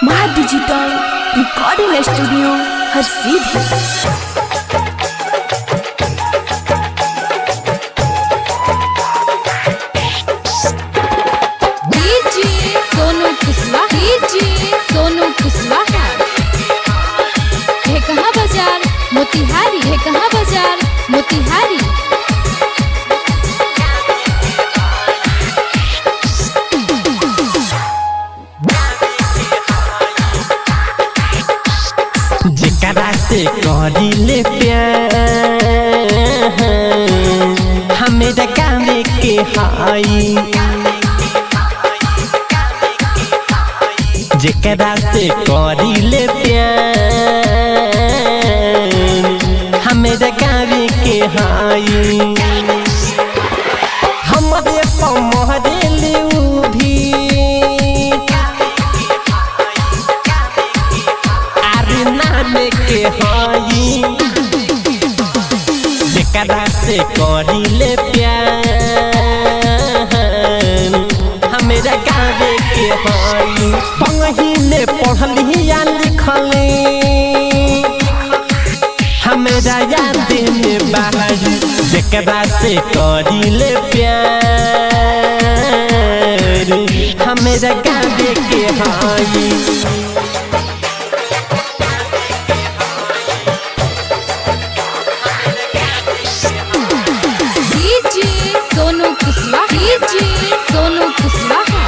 माँ digital recording studio हर सीधी। सोनू कुशवाहा है कहाँ बाजार मोतिहारी, है कहाँ बाजार मोतिहारी। जेकरा से करिले प्यार हमें गावे के हाई, जेकरा से करिले प्यार हमें गावे के हाई। हमारे पमहरे ले भी आरे नामे के हाई, जेकरा से करिले प्यार हमें गावे के हाई। संगहीने पढ़ली या लिखली हमेरा याद में बाहर, जेकरा से करिले प्यार हमेरा गावे के हाई। सोनू कुशवाहा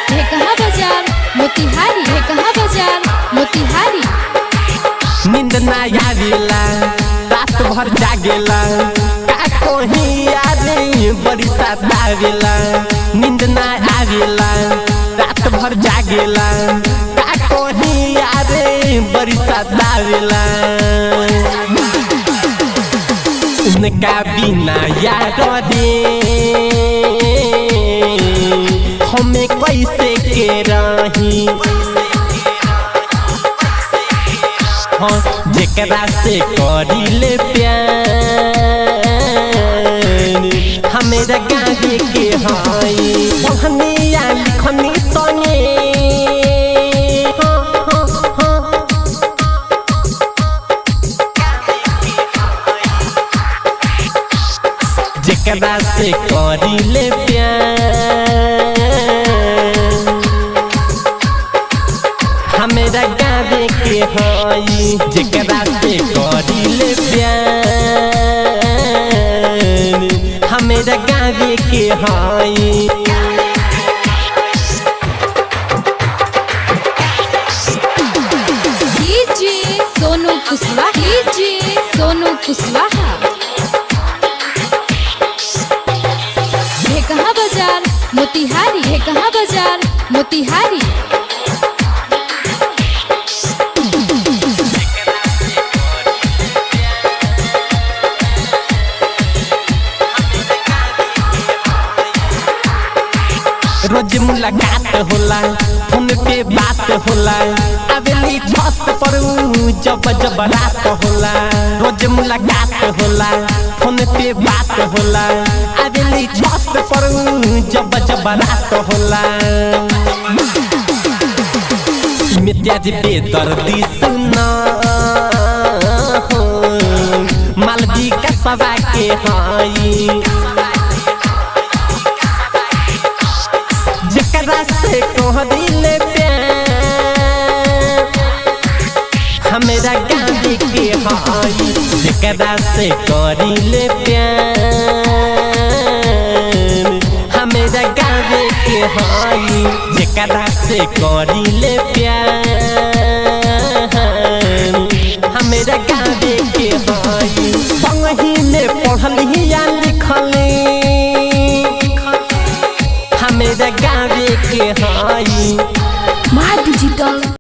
है कहाँ बाजार मोतिहारी, है कहाँ बाजार मोतिहारी। नींद ना आवेला रात भर जागेला, का कहीं यारे बड़ी सतावेला। नींद ना आवेला रात भर जागेला, का कहीं यारे बड़ी सतावेला। उनका बिना यार रे हमें कैसे के रही, जेकरा से करिले प्यार हमें गावे के हाई। पढ़नी या लिखनी संगे जेकरा से करिले प्यार हमेरा गावे के हाई, जेकरा से करिले प्यार हमेरा गावे के हाई। सोनू कुशवाहा है कहाँ बाजार मोतिहारी, है कहाँ बाजार मोतिहारी। रोज मुलाकात होला फोन पे बात होला, अबली छत पर जब जब रात होला। रोज मुलाकात होला फोन पे बात होला, अबली छत पर जब जब रात होला। मित्याज बेदर्दी सुना मालवी का सवा के हाई, जेकरा से करिले प्यार हमेरा गावे के हाई, जेकरा से करिले प्यार हमेरा गावे के हाई, जेकरा से करिले प्यार हमेरा गावे